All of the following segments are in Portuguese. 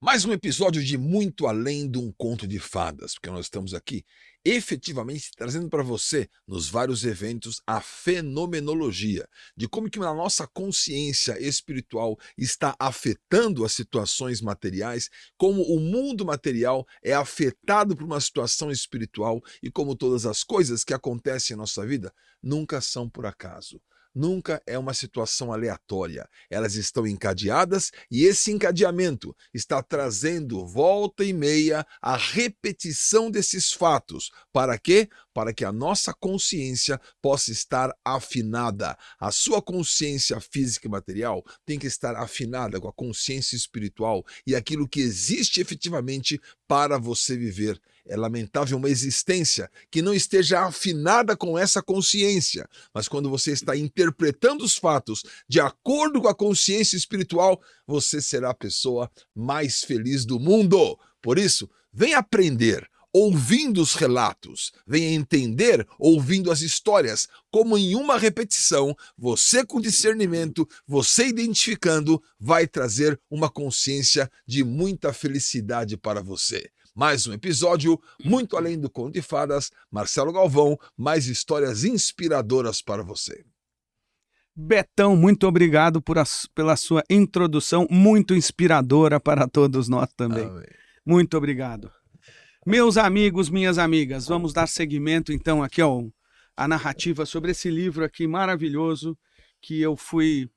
Mais um episódio de Muito Além de um Conto de Fadas, porque nós estamos aqui efetivamente trazendo para você, nos vários eventos, a fenomenologia, de como que a nossa consciência espiritual está afetando as situações materiais, como o mundo material é afetado por uma situação espiritual e como todas as coisas que acontecem em nossa vida nunca são por acaso. Nunca é uma situação aleatória. Elas estão encadeadas e esse encadeamento está trazendo volta e meia a repetição desses fatos. Para quê? Para que a nossa consciência possa estar afinada. A sua consciência física e material tem que estar afinada com a consciência espiritual e aquilo que existe efetivamente para você viver. É lamentável uma existência que não esteja afinada com essa consciência, mas quando você está interpretando os fatos de acordo com a consciência espiritual, você será a pessoa mais feliz do mundo. Por isso, vem aprender ouvindo os relatos, venha entender ouvindo as histórias, como em uma repetição, você com discernimento, você identificando, vai trazer uma consciência de muita felicidade para você. Mais um episódio, muito além do Conto de Fadas, Marcelo Galvão, mais histórias inspiradoras para você. Betão, muito obrigado pela sua introdução, muito inspiradora para todos nós também. Amém. Muito obrigado. Meus amigos, minhas amigas, vamos dar seguimento então aqui à narrativa sobre esse livro aqui maravilhoso que eu fui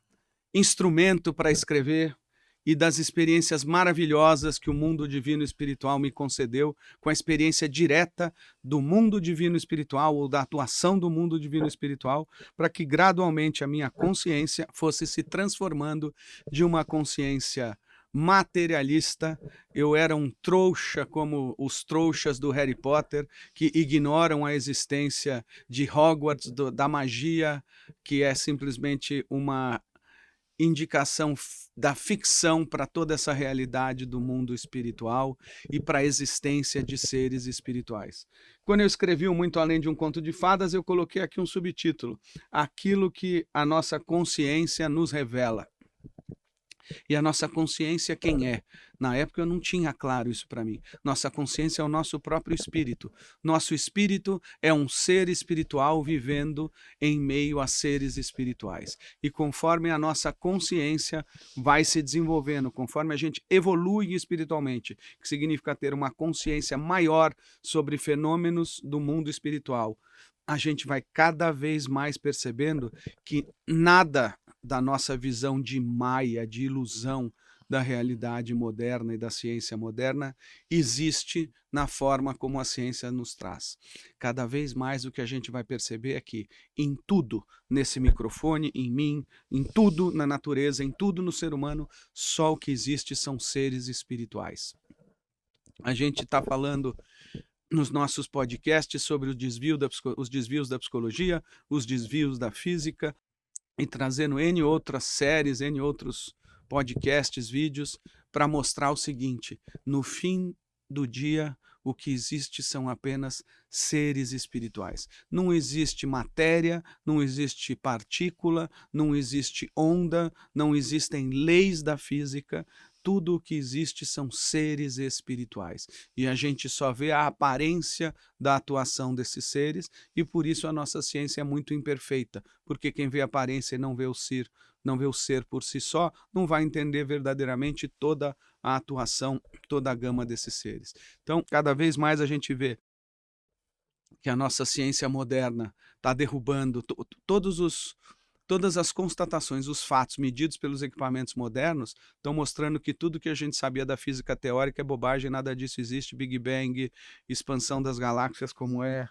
instrumento para escrever e das experiências maravilhosas que o mundo divino espiritual me concedeu, com a experiência direta do mundo divino espiritual ou da atuação do mundo divino espiritual, para que gradualmente a minha consciência fosse se transformando de uma consciência materialista. Eu era um trouxa como os trouxas do Harry Potter, que ignoram a existência de Hogwarts, da magia, que é simplesmente uma indicação da ficção para toda essa realidade do mundo espiritual e para a existência de seres espirituais. Quando eu escrevi o Muito Além de um Conto de Fadas, eu coloquei aqui um subtítulo: aquilo que a nossa consciência nos revela. E a nossa consciência quem é? Na época eu não tinha claro isso para mim. Nossa consciência é o nosso próprio espírito. Nosso espírito é um ser espiritual vivendo em meio a seres espirituais. E conforme a nossa consciência vai se desenvolvendo, conforme a gente evolui espiritualmente, que significa ter uma consciência maior sobre fenômenos do mundo espiritual, a gente vai cada vez mais percebendo que nada da nossa visão de maia, de ilusão da realidade moderna e da ciência moderna existe na forma como a ciência nos traz. Cada vez mais o que a gente vai perceber é que em tudo, nesse microfone, em mim, em tudo na natureza, em tudo no ser humano, só o que existe são seres espirituais. A gente está falando nos nossos podcasts sobre os desvios da psicologia, os desvios da física, e trazendo N outras séries, N outros podcasts, vídeos, para mostrar o seguinte: no fim do dia, o que existe são apenas seres espirituais. Não existe matéria, não existe partícula, não existe onda, não existem leis da física. Tudo o que existe são seres espirituais. E a gente só vê a aparência da atuação desses seres, e por isso a nossa ciência é muito imperfeita, porque quem vê a aparência e não vê o ser por si só, não vai entender verdadeiramente toda a atuação, toda a gama desses seres. Então, cada vez mais a gente vê que a nossa ciência moderna está derrubando todas as constatações, os fatos medidos pelos equipamentos modernos estão mostrando que tudo que a gente sabia da física teórica é bobagem, nada disso existe. Big Bang, expansão das galáxias como é,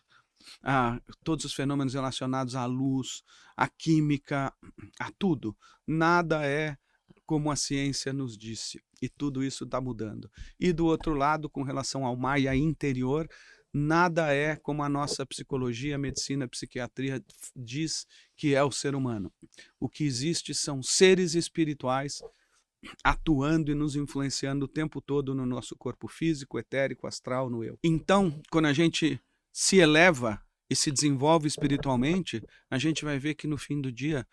todos os fenômenos relacionados à luz, à química, a tudo. Nada é como a ciência nos disse, e tudo isso está mudando. E do outro lado, com relação ao Maia interior, nada é como a nossa psicologia, medicina, psiquiatria diz que é o ser humano. O que existe são seres espirituais atuando e nos influenciando o tempo todo no nosso corpo físico, etérico, astral, no eu. Então, quando a gente se eleva e se desenvolve espiritualmente, a gente vai ver que no fim do dia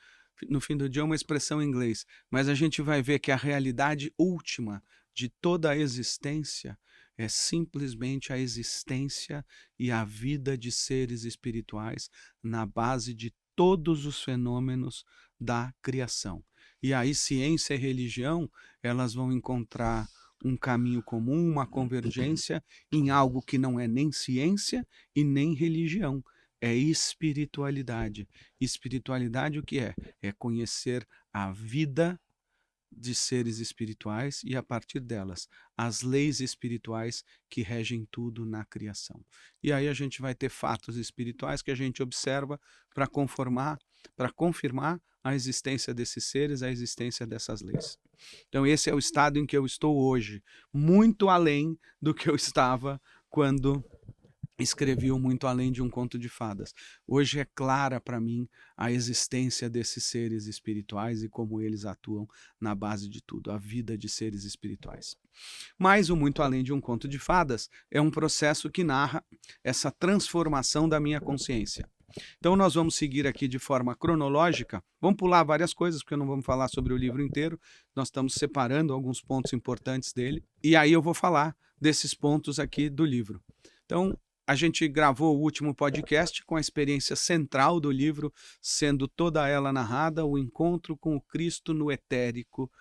é uma expressão em inglês, mas a gente vai ver que a realidade última de toda a existência é simplesmente a existência e a vida de seres espirituais na base de todos os fenômenos da criação. E aí ciência e religião, elas vão encontrar um caminho comum, uma convergência em algo que não é nem ciência e nem religião, é espiritualidade. Espiritualidade o que é? É conhecer a vida de seres espirituais e, a partir delas, as leis espirituais que regem tudo na criação. E aí a gente vai ter fatos espirituais que a gente observa para confirmar a existência desses seres, a existência dessas leis. Então esse é o estado em que eu estou hoje, muito além do que eu estava quando escrevi o Muito Além de um Conto de Fadas. Hoje é clara para mim a existência desses seres espirituais e como eles atuam na base de tudo, a vida de seres espirituais. Mas o Muito Além de um Conto de Fadas é um processo que narra essa transformação da minha consciência. Então nós vamos seguir aqui de forma cronológica, vamos pular várias coisas, porque não vamos falar sobre o livro inteiro, nós estamos separando alguns pontos importantes dele, e aí eu vou falar desses pontos aqui do livro. Então, a gente gravou o último podcast com a experiência central do livro, sendo toda ela narrada, o encontro com o Cristo no etérico,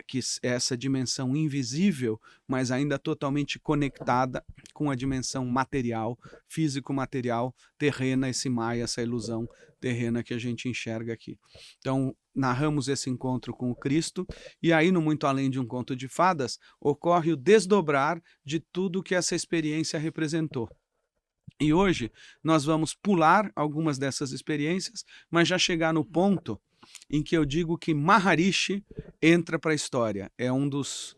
que é essa dimensão invisível, mas ainda totalmente conectada com a dimensão material, físico-material, terrena, esse Maya, essa ilusão terrena que a gente enxerga aqui. Então, narramos esse encontro com o Cristo, e aí, no Muito Além de um Conto de Fadas, ocorre o desdobrar de tudo que essa experiência representou. E hoje nós vamos pular algumas dessas experiências, mas já chegar no ponto em que eu digo que Maharishi entra para a história. É um dos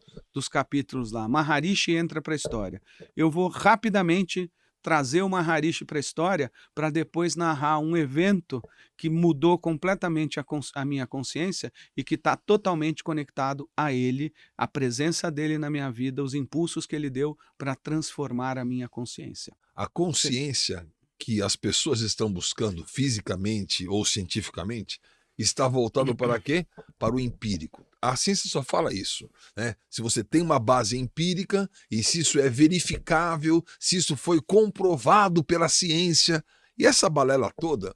capítulos lá. Maharishi entra para a história. Eu vou rapidamente trazer o Maharishi para a história para depois narrar um evento que mudou completamente a minha consciência e que está totalmente conectado a ele, a presença dele na minha vida, os impulsos que ele deu para transformar a minha consciência. A consciência que as pessoas estão buscando fisicamente ou cientificamente está voltado para quê? Para o empírico. A ciência só fala isso, né? Se você tem uma base empírica e se isso é verificável, se isso foi comprovado pela ciência, e essa balela toda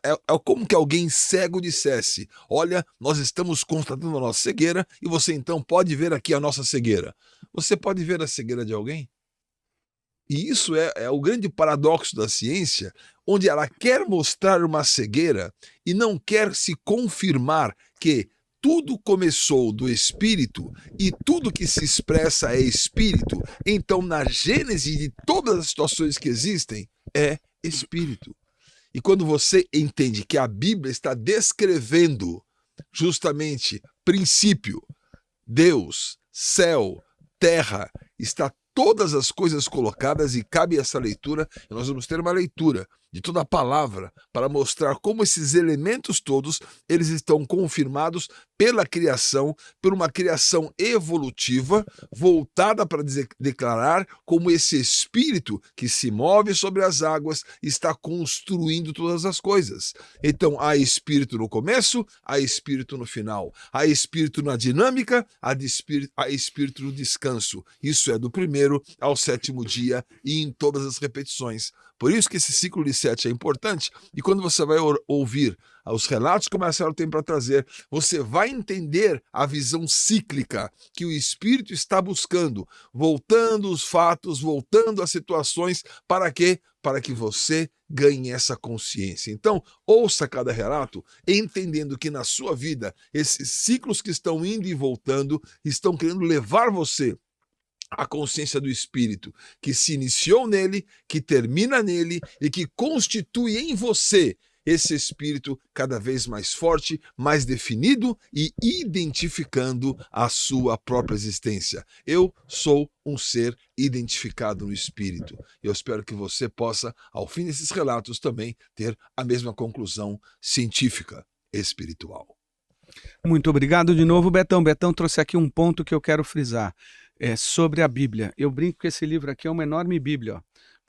é como que alguém cego dissesse: olha, nós estamos constatando a nossa cegueira e você então pode ver aqui a nossa cegueira. Você pode ver a cegueira de alguém? E isso é o grande paradoxo da ciência, onde ela quer mostrar uma cegueira e não quer se confirmar que tudo começou do espírito e tudo que se expressa é espírito. Então, na gênese de todas as situações que existem, é espírito. E quando você entende que a Bíblia está descrevendo justamente princípio, Deus, céu, terra, está todas as coisas colocadas e cabe essa leitura, e nós vamos ter uma leitura de toda a palavra para mostrar como esses elementos todos, eles estão confirmados pela criação, por uma criação evolutiva, voltada para declarar como esse espírito que se move sobre as águas está construindo todas as coisas. Então, há espírito no começo, há espírito no final, há espírito na dinâmica, há espírito no descanso. Isso é do primeiro ao sétimo dia e em todas as repetições. Por isso que esse ciclo de 7 é importante, e quando você vai ouvir os relatos que o Marcelo tem para trazer, você vai entender a visão cíclica que o Espírito está buscando, voltando os fatos, voltando as situações, para quê? Para que você ganhe essa consciência. Então, ouça cada relato, entendendo que na sua vida, esses ciclos que estão indo e voltando, estão querendo levar você a consciência do Espírito, que se iniciou nele, que termina nele e que constitui em você esse Espírito cada vez mais forte, mais definido e identificando a sua própria existência. Eu sou um ser identificado no Espírito. Eu espero que você possa, ao fim desses relatos, também ter a mesma conclusão científica espiritual. Muito obrigado de novo, Betão. Betão trouxe aqui um ponto que eu quero frisar. Sobre a Bíblia. Eu brinco que esse livro aqui é uma enorme Bíblia, ó,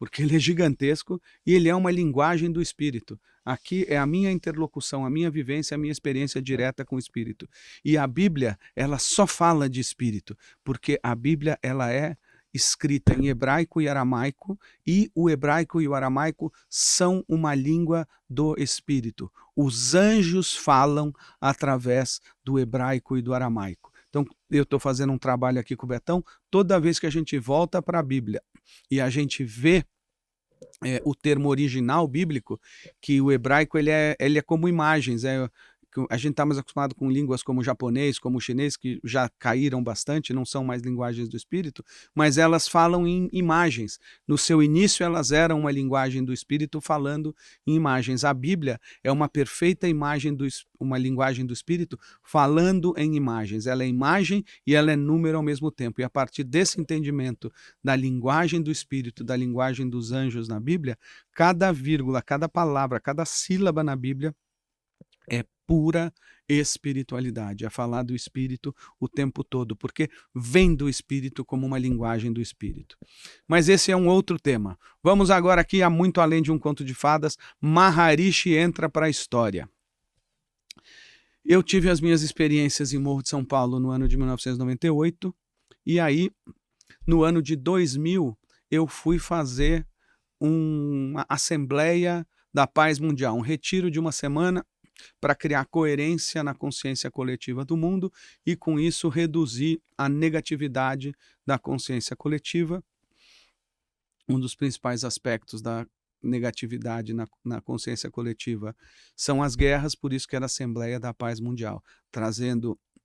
porque ele é gigantesco e ele é uma linguagem do Espírito. Aqui é a minha interlocução, a minha vivência, a minha experiência direta com o Espírito. E a Bíblia, ela só fala de Espírito, porque a Bíblia, ela é escrita em hebraico e aramaico, e o hebraico e o aramaico são uma língua do Espírito. Os anjos falam através do hebraico e do aramaico. Então, eu estou fazendo um trabalho aqui com o Betão, toda vez que a gente volta para a Bíblia e a gente vê o termo original bíblico, que o hebraico ele é como imagens, a gente está mais acostumado com línguas como o japonês, como o chinês, que já caíram bastante, não são mais linguagens do espírito, mas elas falam em imagens. No seu início, elas eram uma linguagem do espírito falando em imagens. A Bíblia é uma perfeita imagem, uma linguagem do espírito falando em imagens. Ela é imagem e ela é número ao mesmo tempo. E a partir desse entendimento da linguagem do espírito, da linguagem dos anjos na Bíblia, cada vírgula, cada palavra, cada sílaba na Bíblia é pura espiritualidade, é falar do Espírito o tempo todo, porque vem do Espírito como uma linguagem do Espírito. Mas esse é um outro tema. Vamos agora aqui a muito além de um conto de fadas, Maharishi entra para a história. Eu tive as minhas experiências em Morro de São Paulo no ano de 1998, e aí, no ano de 2000, eu fui fazer uma Assembleia da Paz Mundial, um retiro de uma semana, para criar coerência na consciência coletiva do mundo e, com isso, reduzir a negatividade da consciência coletiva. Um dos principais aspectos da negatividade na consciência coletiva são as guerras, por isso que era a Assembleia da Paz Mundial,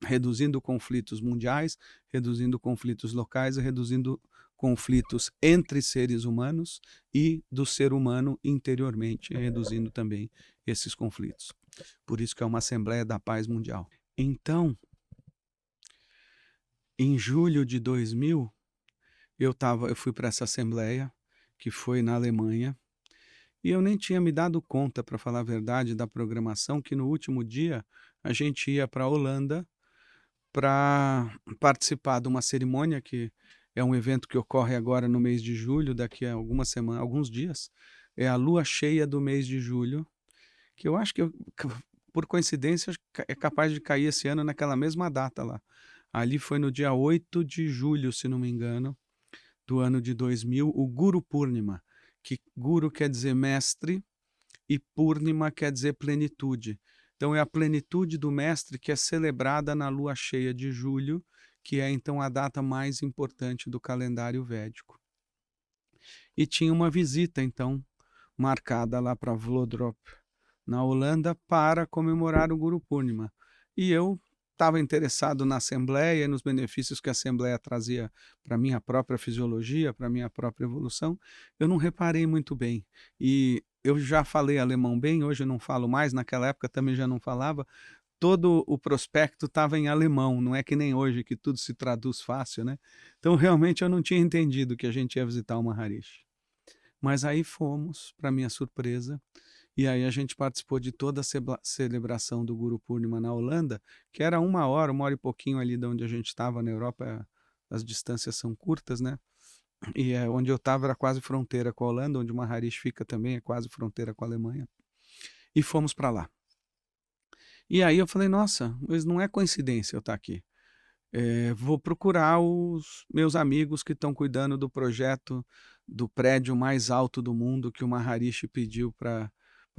reduzindo conflitos mundiais, reduzindo conflitos locais e reduzindo conflitos entre seres humanos e do ser humano interiormente, reduzindo também esses conflitos. Por isso que é uma Assembleia da Paz Mundial. Então, em julho de 2000, eu fui para essa Assembleia, que foi na Alemanha, e eu nem tinha me dado conta, para falar a verdade, da programação, que no último dia a gente ia para a Holanda para participar de uma cerimônia, que é um evento que ocorre agora no mês de julho, daqui a alguns dias. É a lua cheia do mês de julho, que eu acho que, por coincidência, é capaz de cair esse ano naquela mesma data lá. Ali foi no dia 8 de julho, se não me engano, do ano de 2000, o Guru Purnima, que Guru quer dizer mestre e Purnima quer dizer plenitude. Então é a plenitude do mestre que é celebrada na lua cheia de julho, que é então a data mais importante do calendário védico. E tinha uma visita, então, marcada lá para Vlodrop, na Holanda, para comemorar o Guru Purnima. E eu estava interessado na Assembleia e nos benefícios que a Assembleia trazia para a minha própria fisiologia, para a minha própria evolução. Eu não reparei muito bem. E eu já falei alemão bem, hoje eu não falo mais, naquela época também já não falava. Todo o prospecto estava em alemão, não é que nem hoje que tudo se traduz fácil, né? Então realmente eu não tinha entendido que a gente ia visitar o Maharishi. Mas aí fomos, para minha surpresa, e aí a gente participou de toda a celebração do Guru Purnima na Holanda, que era uma hora e pouquinho ali de onde a gente estava na Europa, as distâncias são curtas, né? E onde eu estava era quase fronteira com a Holanda, onde o Maharishi fica também é quase fronteira com a Alemanha. E fomos para lá. E aí eu falei, nossa, mas não é coincidência eu estar aqui. Vou procurar os meus amigos que estão cuidando do projeto do prédio mais alto do mundo que o Maharishi pediu para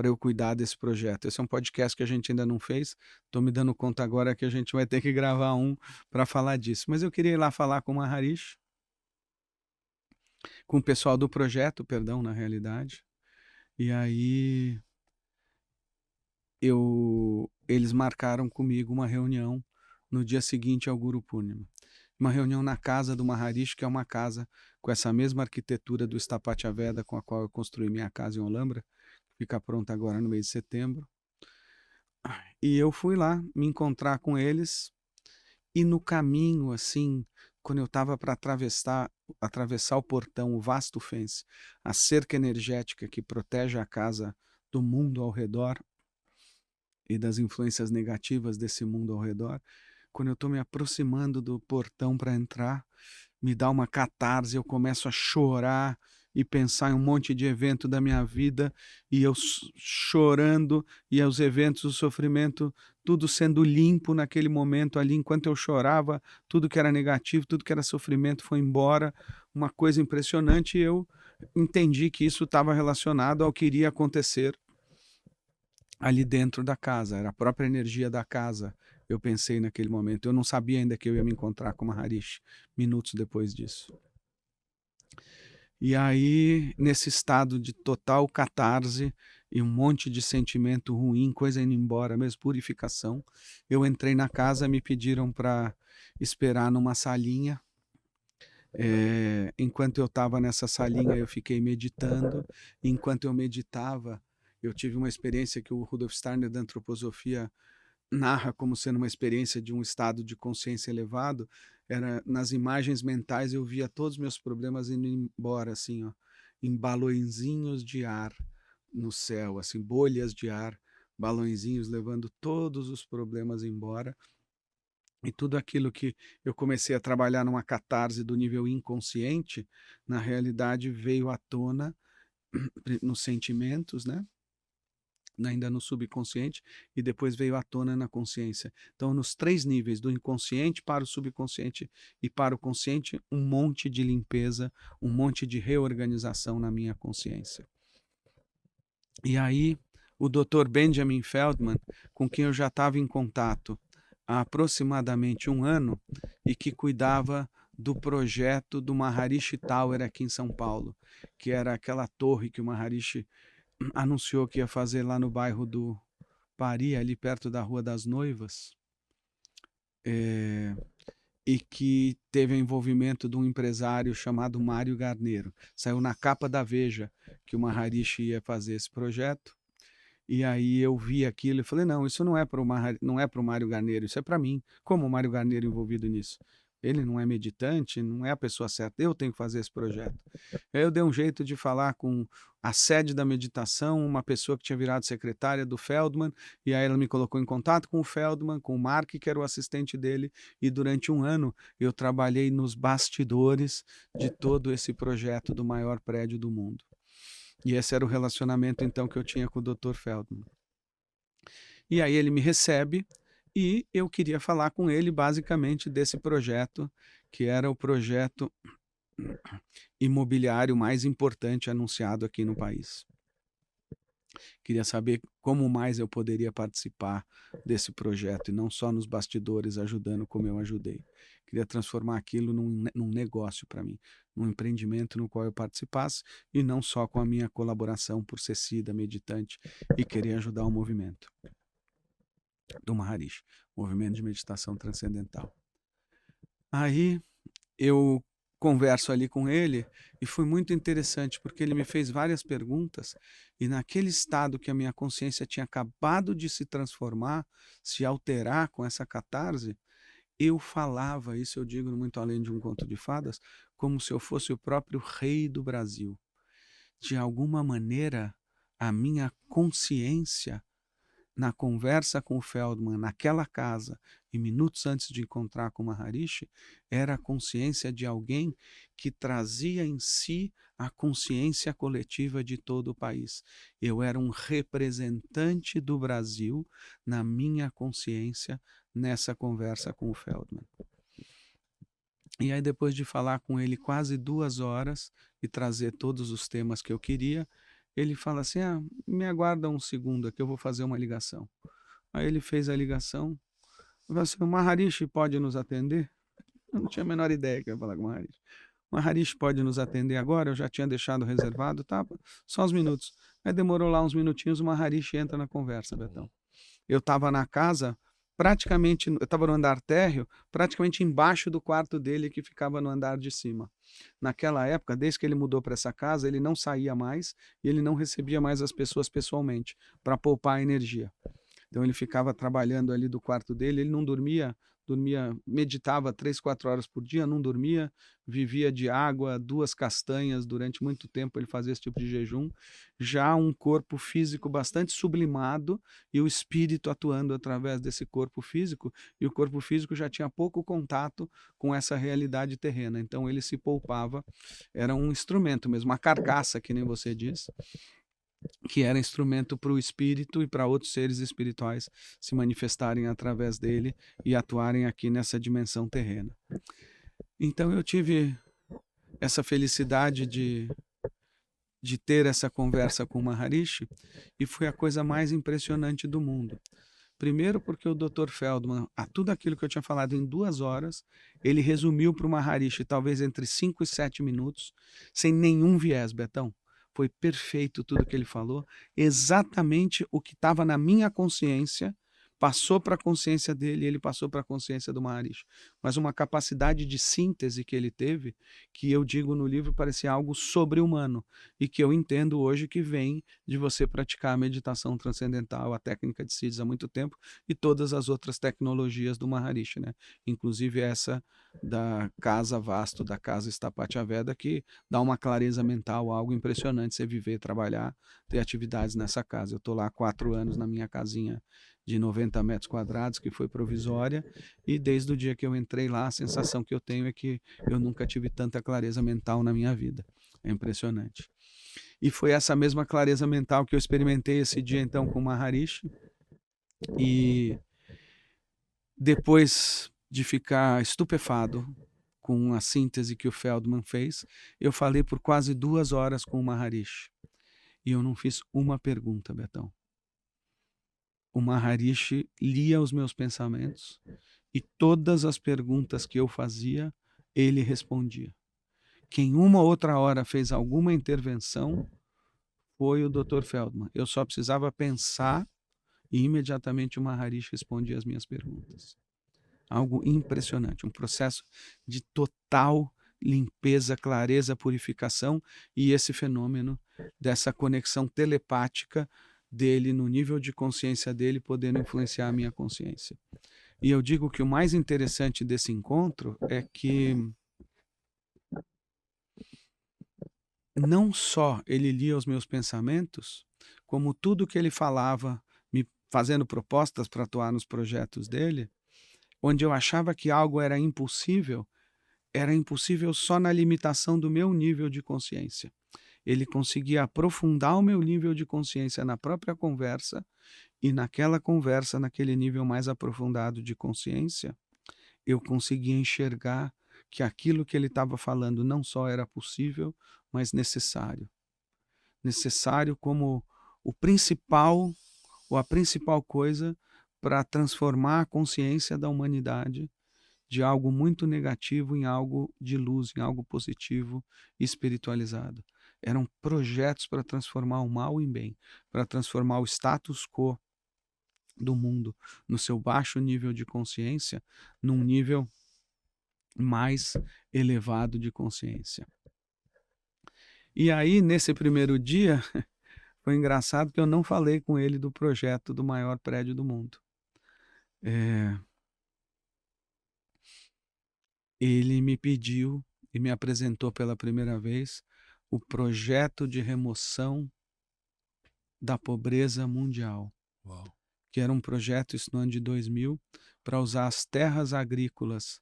eu cuidar desse projeto. Esse é um podcast que a gente ainda não fez. Estou me dando conta agora que a gente vai ter que gravar um para falar disso. Mas eu queria ir lá falar com o Maharishi, com o pessoal do projeto, perdão, na realidade. E aí eles marcaram comigo uma reunião no dia seguinte ao Guru Purnima. Uma reunião na casa do Maharishi, que é uma casa com essa mesma arquitetura do Sthapatya Veda com a qual eu construí minha casa em Olambra, que fica pronta agora no mês de setembro. E eu fui lá me encontrar com eles, e no caminho, assim, quando eu estava para atravessar o portão, o vasto fence, a cerca energética que protege a casa do mundo ao redor e das influências negativas desse mundo ao redor, quando eu estou me aproximando do portão para entrar, me dá uma catarse, eu começo a chorar e pensar em um monte de evento da minha vida, e eu chorando, e os eventos, o sofrimento, tudo sendo limpo naquele momento ali, enquanto eu chorava, tudo que era negativo, tudo que era sofrimento foi embora, uma coisa impressionante, e eu entendi que isso estava relacionado ao que iria acontecer ali dentro da casa, era a própria energia da casa. Eu pensei naquele momento, eu não sabia ainda que eu ia me encontrar com Maharishi minutos depois disso. E aí, nesse estado de total catarse e um monte de sentimento ruim, coisa indo embora mesmo, purificação, eu entrei na casa, me pediram para esperar numa salinha. Enquanto eu estava nessa salinha, eu fiquei meditando. Enquanto eu meditava, eu tive uma experiência que o Rudolf Steiner da antroposofia narra como sendo uma experiência de um estado de consciência elevado. Era nas imagens mentais, eu via todos os meus problemas indo embora, assim, ó, em balõezinhos de ar no céu, assim, bolhas de ar, balõezinhos levando todos os problemas embora. E tudo aquilo que eu comecei a trabalhar numa catarse do nível inconsciente, na realidade veio à tona nos sentimentos, né? Ainda no subconsciente, e depois veio à tona na consciência. Então, nos 3 níveis, do inconsciente para o subconsciente e para o consciente, um monte de limpeza, um monte de reorganização na minha consciência. E aí, o Dr. Benjamin Feldman, com quem eu já estava em contato há aproximadamente 1 ano, e que cuidava do projeto do Maharishi Tower aqui em São Paulo, que era aquela torre que o Maharishi anunciou que ia fazer lá no bairro do Pari, ali perto da Rua das Noivas, e que teve o envolvimento de um empresário chamado Mário Garneiro. Saiu na capa da Veja que o Maharishi ia fazer esse projeto, e aí eu vi aquilo e falei, não, isso não é para o Mário Garneiro, isso é para mim. Como o Mário Garneiro envolvido nisso? Ele não é meditante, não é a pessoa certa, eu tenho que fazer esse projeto. Aí eu dei um jeito de falar com a sede da meditação, uma pessoa que tinha virado secretária do Feldman, e aí ela me colocou em contato com o Feldman, com o Mark, que era o assistente dele, e durante 1 ano eu trabalhei nos bastidores de todo esse projeto do maior prédio do mundo. E esse era o relacionamento, então, que eu tinha com o Dr. Feldman. E aí ele me recebe, e eu queria falar com ele basicamente desse projeto, que era o projeto imobiliário mais importante anunciado aqui no país. Queria saber como mais eu poderia participar desse projeto, e não só nos bastidores ajudando como eu ajudei. Queria transformar aquilo num negócio para mim, num empreendimento no qual eu participasse, e não só com a minha colaboração por ser Siddha, meditante, e querer ajudar o movimento do Maharishi, movimento de meditação transcendental. Aí eu converso ali com ele, e foi muito interessante, porque ele me fez várias perguntas, e naquele estado que a minha consciência tinha acabado de se transformar, se alterar com essa catarse, eu falava, isso eu digo muito além de um conto de fadas, como se eu fosse o próprio rei do Brasil. De alguma maneira, a minha consciência, na conversa com o Feldman, naquela casa, e minutos antes de encontrar com o Maharishi, era a consciência de alguém que trazia em si a consciência coletiva de todo o país. Eu era um representante do Brasil na minha consciência nessa conversa com o Feldman. E aí, depois de falar com ele quase 2 horas e trazer todos os temas que eu queria, ele fala assim, me aguarda 1 segundo aqui, eu vou fazer uma ligação. Aí ele fez a ligação, eu falei assim, o Maharishi pode nos atender? Eu não tinha a menor ideia que eu ia falar com o Maharishi. O Maharishi pode nos atender agora? Eu já tinha deixado reservado, tá? Só uns minutos. Aí demorou lá uns minutinhos, o Maharishi entra na conversa, Betão. Eu estava na casa, praticamente, eu estava no andar térreo, praticamente embaixo do quarto dele, que ficava no andar de cima. Naquela época, desde que ele mudou para essa casa, ele não saía mais e ele não recebia mais as pessoas pessoalmente, para poupar energia. Então ele ficava trabalhando ali do quarto dele, ele não dormia, meditava 3, 4 horas por dia, não dormia, vivia de água, 2 castanhas durante muito tempo, ele fazia esse tipo de jejum. Já um corpo físico bastante sublimado e o espírito atuando através desse corpo físico, e o corpo físico já tinha pouco contato com essa realidade terrena, então ele se poupava, era um instrumento mesmo, uma carcaça, que nem você diz, que era instrumento para o espírito e para outros seres espirituais se manifestarem através dele e atuarem aqui nessa dimensão terrena. Então eu tive essa felicidade de ter essa conversa com o Maharishi, e foi a coisa mais impressionante do mundo. Primeiro porque o Dr. Feldman, a tudo aquilo que eu tinha falado em 2 horas, ele resumiu para o Maharishi talvez entre 5 e 7 minutos, sem nenhum viés, Betão. Foi perfeito tudo que ele falou, exatamente o que estava na minha consciência, passou para a consciência dele, ele passou para a consciência do Maharishi. Mas uma capacidade de síntese que ele teve, que eu digo no livro, parecia algo sobre-humano, e que eu entendo hoje que vem de você praticar a meditação transcendental, a técnica de Siddhis há muito tempo, e todas as outras tecnologias do Maharishi, né? Inclusive essa da casa Vasto, da casa Stapatya-Veda, que dá uma clareza mental, algo impressionante você viver, trabalhar, ter atividades nessa casa. Eu estou lá há 4 anos na minha casinha de 90 metros quadrados, que foi provisória, e desde o dia que eu entrei lá, a sensação que eu tenho é que eu nunca tive tanta clareza mental na minha vida. É impressionante. E foi essa mesma clareza mental que eu experimentei esse dia, então, com o Maharishi. E depois de ficar estupefado com a síntese que o Feldman fez, eu falei por quase 2 horas com o Maharishi. E eu não fiz uma pergunta, Betão. O Maharishi lia os meus pensamentos e todas as perguntas que eu fazia, ele respondia. Quem uma outra hora fez alguma intervenção foi o Dr. Feldman. Eu só precisava pensar e imediatamente o Maharishi respondia as minhas perguntas. Algo impressionante, um processo de total limpeza, clareza, purificação, e esse fenômeno dessa conexão telepática dele no nível de consciência dele, podendo influenciar a minha consciência. E eu digo que o mais interessante desse encontro é que não só ele lia os meus pensamentos, como tudo que ele falava, me fazendo propostas para atuar nos projetos dele, onde eu achava que algo era impossível só na limitação do meu nível de consciência. Ele conseguia aprofundar o meu nível de consciência na própria conversa, e naquela conversa, naquele nível mais aprofundado de consciência, eu conseguia enxergar que aquilo que ele estava falando não só era possível, mas necessário. Necessário como o principal, ou a principal coisa para transformar a consciência da humanidade de algo muito negativo em algo de luz, em algo positivo e espiritualizado. Eram projetos para transformar o mal em bem, para transformar o status quo do mundo no seu baixo nível de consciência num nível mais elevado de consciência. E aí, nesse primeiro dia, foi engraçado que eu não falei com ele do projeto do maior prédio do mundo. Ele me pediu e me apresentou pela primeira vez o projeto de remoção da pobreza mundial. Uau. Que era um projeto, isso no ano de 2000, para usar as terras agrícolas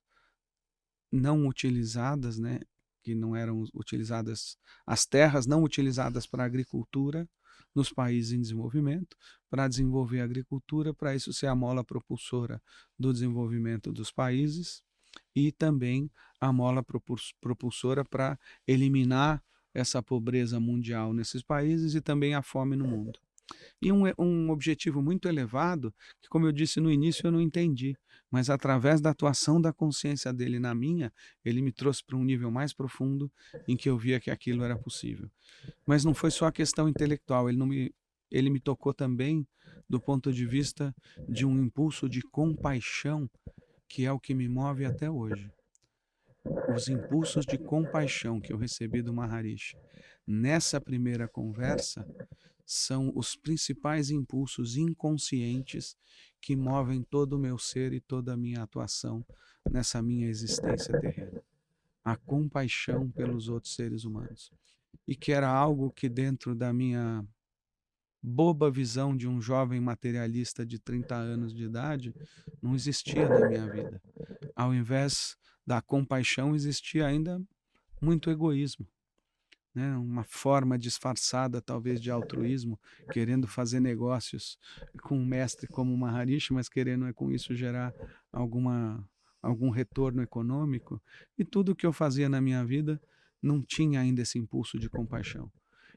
não utilizadas, né, que não eram utilizadas, as terras não utilizadas para a agricultura nos países em desenvolvimento, para desenvolver a agricultura, para isso ser a mola propulsora do desenvolvimento dos países, e também a mola propulsora para eliminar essa pobreza mundial nesses países e também a fome no mundo. E um objetivo muito elevado, que, como eu disse no início, eu não entendi, mas através da atuação da consciência dele na minha, ele me trouxe para um nível mais profundo em que eu via que aquilo era possível. Mas não foi só a questão intelectual, ele me tocou também do ponto de vista de um impulso de compaixão, que é o que me move até hoje. Os impulsos de compaixão que eu recebi do Maharishi nessa primeira conversa são os principais impulsos inconscientes que movem todo o meu ser e toda a minha atuação nessa minha existência terrena. A compaixão pelos outros seres humanos. E que era algo que, dentro da minha boba visão de um jovem materialista de 30 anos de idade, não existia na minha vida. Ao invés da compaixão, existia ainda muito egoísmo, né? Uma forma disfarçada, talvez, de altruísmo, querendo fazer negócios com um mestre como o Maharishi, mas querendo com isso gerar algum retorno econômico. E tudo que eu fazia na minha vida não tinha ainda esse impulso de compaixão.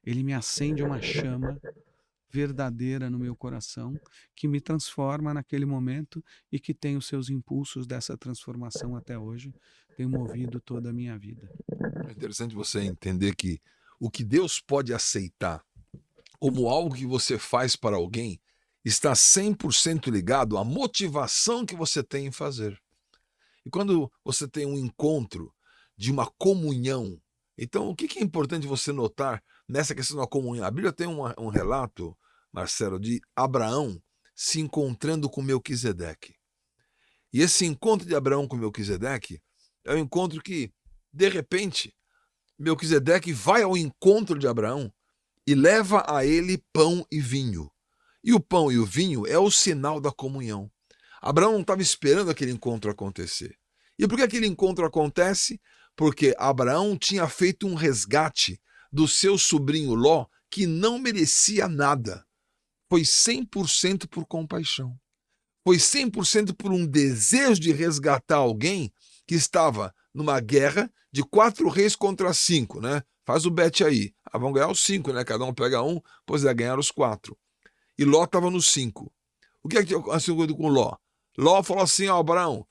Ele me acende uma chama verdadeira no meu coração, que me transforma naquele momento e que tem os seus impulsos dessa transformação até hoje, tem movido toda a minha vida. É interessante você entender que o que Deus pode aceitar como algo que você faz para alguém está 100% ligado à motivação que você tem em fazer. E quando você tem um encontro de uma comunhão, então o que é importante você notar nessa questão da comunhão? A Bíblia tem um relato, Marcelo, de Abraão se encontrando com Melquisedeque. E esse encontro de Abraão com Melquisedeque é um encontro que, de repente, Melquisedeque vai ao encontro de Abraão e leva a ele pão e vinho. E o pão e o vinho é o sinal da comunhão. Abraão não estava esperando aquele encontro acontecer. E por que aquele encontro acontece? Porque Abraão tinha feito um resgate do seu sobrinho Ló, que não merecia nada. Foi 100% por compaixão. Foi 100% por um desejo de resgatar alguém que estava numa guerra de 4 reis contra 5, né? Faz o bet aí. Vão ganhar os 5, né? Cada um pega um, pois é, ganhar os 4. E Ló estava nos 5. O que aconteceu com Ló? Ló falou assim, Abraão,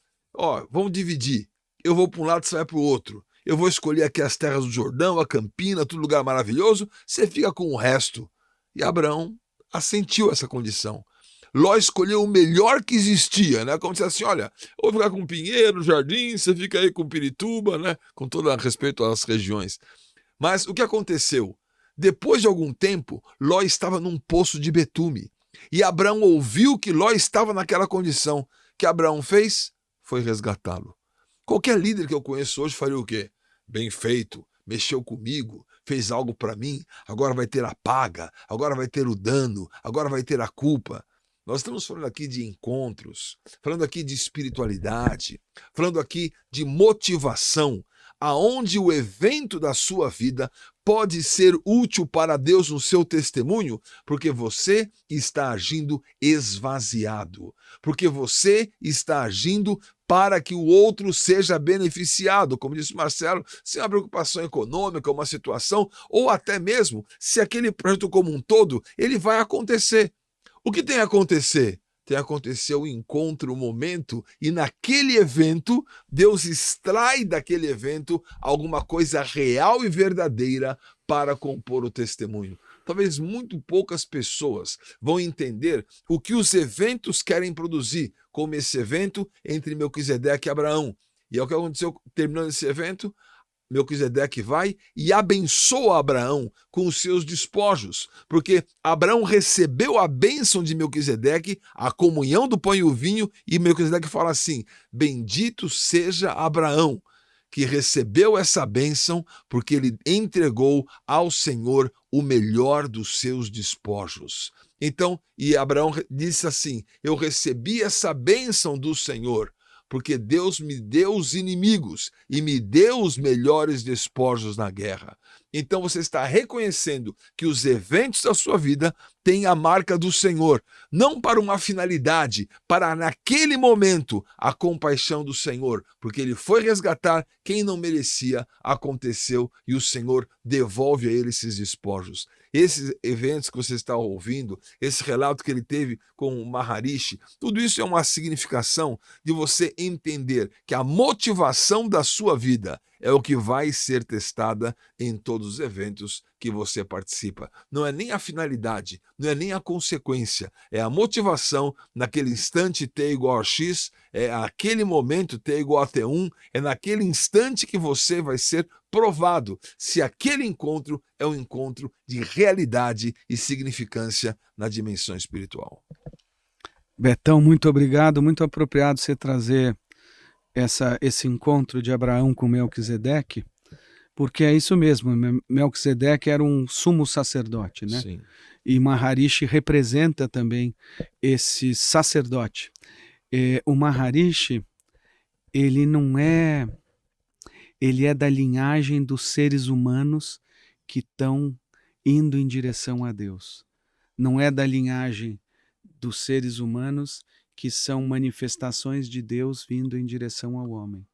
vamos dividir. Eu vou para um lado, você vai para o outro. Eu vou escolher aqui as terras do Jordão, a Campina, todo lugar maravilhoso, você fica com o resto. E Abraão assentiu essa condição. Ló escolheu o melhor que existia, né? Como se assim, olha, eu vou ficar com Pinheiro, Jardim, você fica aí com Pirituba, né? Com todo respeito às regiões. Mas o que aconteceu? Depois de algum tempo, Ló estava num poço de betume. E Abraão ouviu que Ló estava naquela condição. O que Abraão fez? Foi resgatá-lo. Qualquer líder que eu conheço hoje faria o quê? Bem feito, mexeu comigo, fez algo para mim, agora vai ter a paga, agora vai ter o dano, agora vai ter a culpa. Nós estamos falando aqui de encontros, falando aqui de espiritualidade, falando aqui de motivação, aonde o evento da sua vida pode ser útil para Deus no seu testemunho, porque você está agindo esvaziado, porque você está agindo para que o outro seja beneficiado, como disse Marcelo, sem uma preocupação econômica, uma situação, ou até mesmo se aquele projeto como um todo, ele vai acontecer. O que tem a acontecer? Tem a acontecer o encontro, o momento, e naquele evento, Deus extrai daquele evento alguma coisa real e verdadeira para compor o testemunho. Talvez muito poucas pessoas vão entender o que os eventos querem produzir, como esse evento entre Melquisedeque e Abraão. E é o que aconteceu terminando esse evento. Melquisedeque vai e abençoa Abraão com os seus despojos, porque Abraão recebeu a bênção de Melquisedeque, a comunhão do pão e o vinho, e Melquisedeque fala assim, bendito seja Abraão, que recebeu essa bênção, porque ele entregou ao Senhor o melhor dos seus despojos. Então, e Abraão disse assim, eu recebi essa bênção do Senhor, porque Deus me deu os inimigos e me deu os melhores despojos na guerra. Então você está reconhecendo que os eventos da sua vida têm a marca do Senhor, não para uma finalidade, para naquele momento a compaixão do Senhor, porque ele foi resgatar quem não merecia, aconteceu e o Senhor devolve a ele esses despojos. Esses eventos que você está ouvindo, esse relato que ele teve com o Maharishi, tudo isso é uma significação de você entender que a motivação da sua vida é o que vai ser testada em todos os eventos que você participa. Não é nem a finalidade, não é nem a consequência, é a motivação naquele instante T igual a X, é aquele momento T igual a T1, é naquele instante que você vai ser provado se aquele encontro é um encontro de realidade e significância na dimensão espiritual. Betão, muito obrigado, muito apropriado você trazer esse encontro de Abraão com Melquisedeque, porque é isso mesmo, Melquisedeque era um sumo sacerdote, né? Sim. E Maharishi representa também esse sacerdote. O Maharishi, ele não é... Ele é da linhagem dos seres humanos que estão indo em direção a Deus. Não é da linhagem dos seres humanos que são manifestações de Deus vindo em direção ao homem.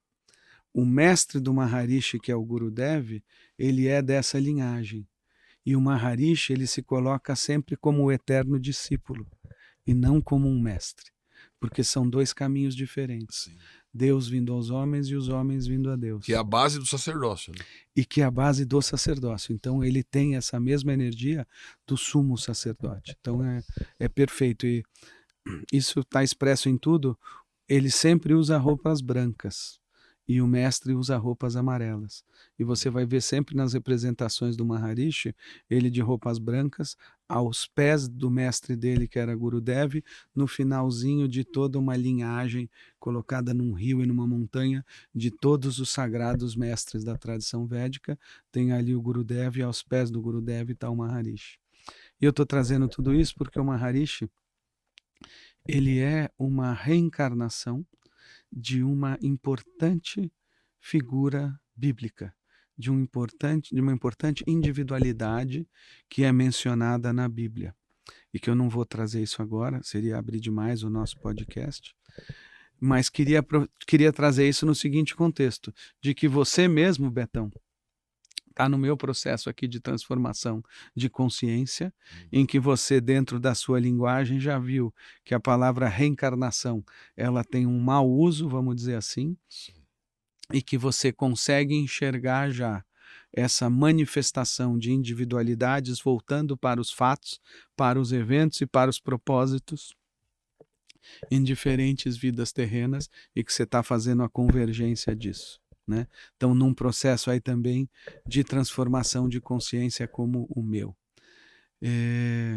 O mestre do Maharishi, que é o Gurudev, ele é dessa linhagem. E o Maharishi, ele se coloca sempre como o eterno discípulo e não como um mestre, porque são dois caminhos diferentes. Sim. Deus vindo aos homens e os homens vindo a Deus. Que é a base do sacerdócio. Né? E que é a base do sacerdócio. Então ele tem essa mesma energia do sumo sacerdote. Então é perfeito. E isso está expresso em tudo. Ele sempre usa roupas brancas e o mestre usa roupas amarelas. E você vai ver sempre nas representações do Maharishi, ele de roupas brancas, aos pés do mestre dele, que era Gurudev, no finalzinho de toda uma linhagem colocada num rio e numa montanha de todos os sagrados mestres da tradição védica, tem ali o Gurudev e aos pés do Gurudev está o Maharishi. E eu estou trazendo tudo isso porque o Maharishi, ele é uma reencarnação de uma importante figura bíblica, de uma importante individualidade que é mencionada na Bíblia. E que eu não vou trazer isso agora, seria abrir demais o nosso podcast, mas queria trazer isso no seguinte contexto, de que você mesmo, Betão, está no meu processo aqui de transformação de consciência, em que você, dentro da sua linguagem, já viu que a palavra reencarnação, ela tem um mau uso, vamos dizer assim, e que você consegue enxergar já essa manifestação de individualidades voltando para os fatos, para os eventos e para os propósitos em diferentes vidas terrenas e que você está fazendo a convergência disso. Né? Então, num processo aí também de transformação de consciência como o meu.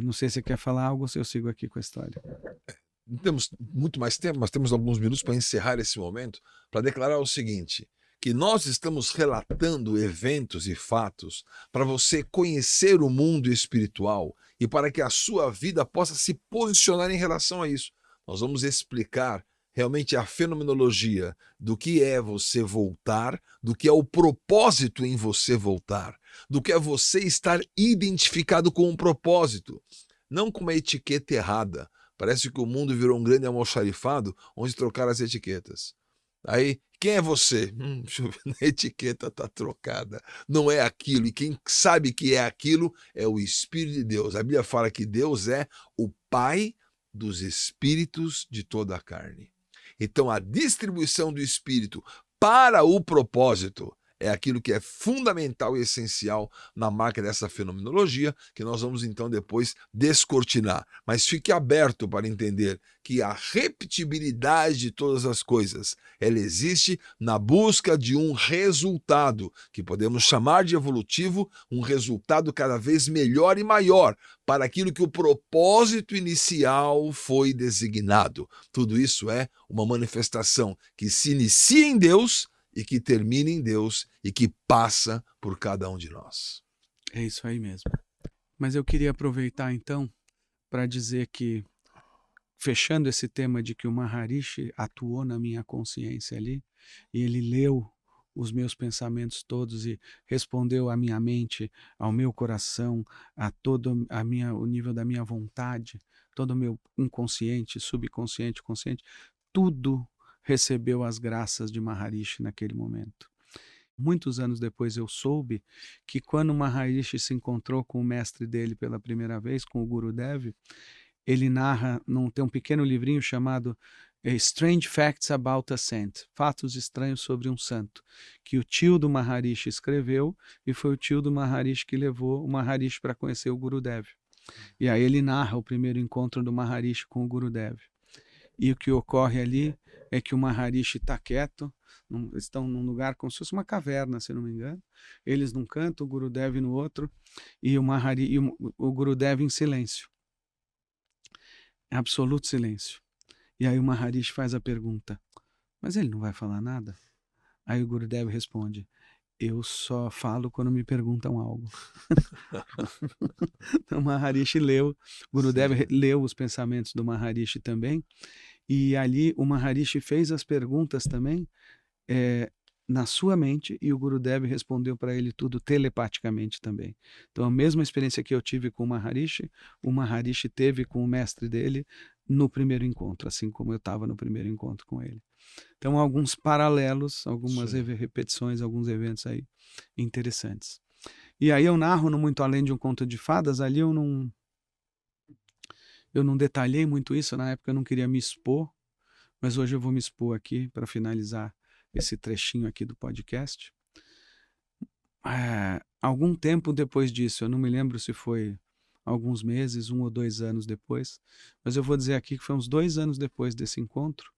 Não sei se você quer falar algo ou se eu sigo aqui com a história. Não temos muito mais tempo, mas temos alguns minutos para encerrar esse momento, para declarar o seguinte, que nós estamos relatando eventos e fatos para você conhecer o mundo espiritual e para que a sua vida possa se posicionar em relação a isso. Nós vamos explicar realmente a fenomenologia do que é você voltar, do que é o propósito em você voltar, do que é você estar identificado com um propósito, não com uma etiqueta errada. Parece que o mundo virou um grande almoxarifado onde trocaram as etiquetas. Aí, quem é você? Deixa eu ver, a etiqueta está trocada. Não é aquilo. E quem sabe que é aquilo é o Espírito de Deus. A Bíblia fala que Deus é o Pai dos espíritos de toda a carne. Então, a distribuição do Espírito para o propósito é aquilo que é fundamental e essencial na marca dessa fenomenologia, que nós vamos então depois descortinar. Mas fique aberto para entender que a repetibilidade de todas as coisas, ela existe na busca de um resultado, que podemos chamar de evolutivo, um resultado cada vez melhor e maior, para aquilo que o propósito inicial foi designado. Tudo isso é uma manifestação que se inicia em Deus e que termina em Deus e que passa por cada um de nós. É isso aí mesmo. Mas eu queria aproveitar então para dizer que, fechando esse tema de que o Maharishi atuou na minha consciência ali, e ele leu os meus pensamentos todos e respondeu à minha mente, ao meu coração, a todo o nível da minha vontade, todo o meu inconsciente, subconsciente, consciente, tudo recebeu as graças de Maharishi naquele momento. Muitos anos depois eu soube que quando Maharishi se encontrou com o mestre dele pela primeira vez, com o Gurudev, ele narra, tem um pequeno livrinho chamado Strange Facts About a Saint, Fatos Estranhos sobre um Santo, que o tio do Maharishi escreveu, e foi o tio do Maharishi que levou o Maharishi para conhecer o Gurudev. E aí ele narra o primeiro encontro do Maharishi com o Gurudev. E o que ocorre ali é que o Maharishi está quieto, estão num lugar como se fosse uma caverna, se não me engano. Eles num canto, o Gurudev no outro, e o Gurudev em silêncio. Absoluto silêncio. E aí o Maharishi faz a pergunta, mas ele não vai falar nada? Aí o Gurudev responde, eu só falo quando me perguntam algo. Então o Maharishi Gurudev leu os pensamentos do Maharishi também, e ali o Maharishi fez as perguntas também na sua mente, e o Gurudev respondeu para ele tudo telepaticamente também. Então a mesma experiência que eu tive com o Maharishi teve com o mestre dele no primeiro encontro, assim como eu estava no primeiro encontro com ele. Então alguns paralelos, algumas repetições, alguns eventos aí interessantes. E aí eu narro no Muito Além de um Conto de Fadas, ali eu não detalhei muito isso, na época eu não queria me expor, mas hoje eu vou me expor aqui para finalizar esse trechinho aqui do podcast. Algum tempo depois disso, eu não me lembro se foi alguns meses, 1 ou 2 anos depois, mas eu vou dizer aqui que foi uns 2 anos depois desse encontro,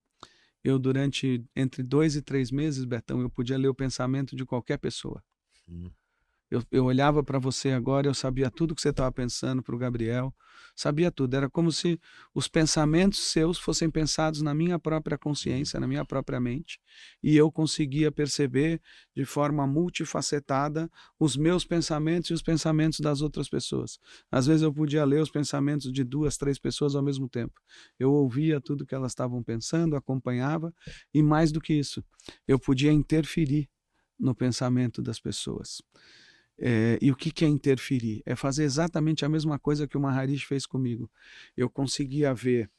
durante entre 2 e 3 meses, Betão, eu podia ler o pensamento de qualquer pessoa. Eu olhava para você agora, eu sabia tudo que você estava pensando, para o Gabriel, sabia tudo. Era como se os pensamentos seus fossem pensados na minha própria consciência, na minha própria mente, e eu conseguia perceber de forma multifacetada os meus pensamentos e os pensamentos das outras pessoas. Às vezes eu podia ler os pensamentos de 2, 3 pessoas ao mesmo tempo. Eu ouvia tudo que elas estavam pensando, acompanhava, e mais do que isso, eu podia interferir no pensamento das pessoas. E o que é interferir? É fazer exatamente a mesma coisa que o Maharishi fez comigo. Eu conseguia ver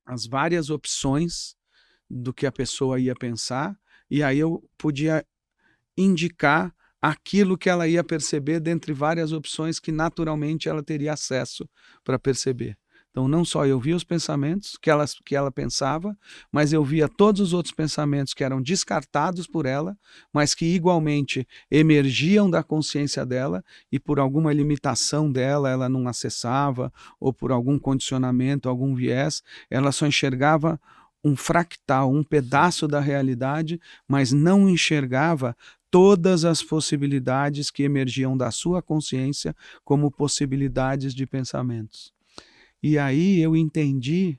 as várias opções do que a pessoa ia pensar, e aí eu podia indicar aquilo que ela ia perceber dentre várias opções que naturalmente ela teria acesso para perceber. Então, não só eu via os pensamentos que ela pensava, mas eu via todos os outros pensamentos que eram descartados por ela, mas que igualmente emergiam da consciência dela, e por alguma limitação dela, ela não acessava, ou por algum condicionamento, algum viés, ela só enxergava um fractal, um pedaço da realidade, mas não enxergava todas as possibilidades que emergiam da sua consciência como possibilidades de pensamentos. E aí eu entendi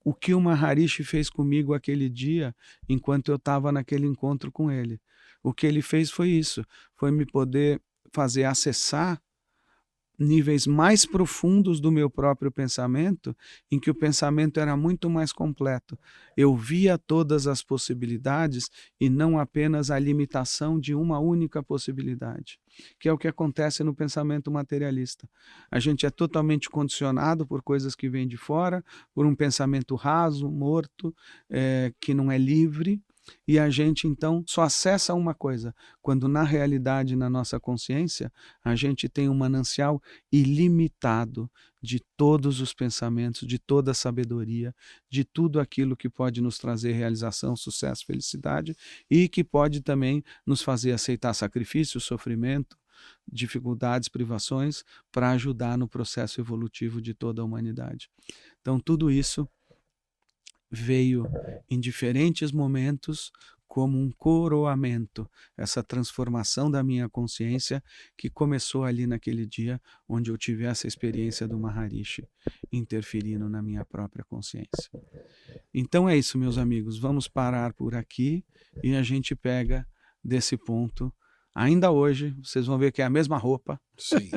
o que o Maharishi fez comigo aquele dia, enquanto eu estava naquele encontro com ele. O que ele fez foi isso, foi me poder fazer acessar níveis mais profundos do meu próprio pensamento, em que o pensamento era muito mais completo. Eu via todas as possibilidades e não apenas a limitação de uma única possibilidade, que é o que acontece no pensamento materialista. A gente é totalmente condicionado por coisas que vêm de fora, por um pensamento raso, morto, que não é livre, e a gente então só acessa uma coisa, quando na realidade, na nossa consciência, a gente tem um manancial ilimitado de todos os pensamentos, de toda a sabedoria, de tudo aquilo que pode nos trazer realização, sucesso, felicidade, e que pode também nos fazer aceitar sacrifício, sofrimento, dificuldades, privações, para ajudar no processo evolutivo de toda a humanidade. Então tudo isso veio em diferentes momentos como um coroamento, essa transformação da minha consciência que começou ali naquele dia onde eu tive essa experiência do Maharishi interferindo na minha própria consciência. Então é isso, meus amigos, vamos parar por aqui e a gente pega desse ponto. Ainda hoje, vocês vão ver que é a mesma roupa. Sim.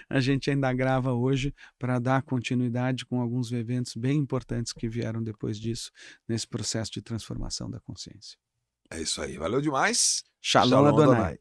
A gente ainda grava hoje para dar continuidade com alguns eventos bem importantes que vieram depois disso, nesse processo de transformação da consciência. É isso aí. Valeu demais. Shalom Adonai.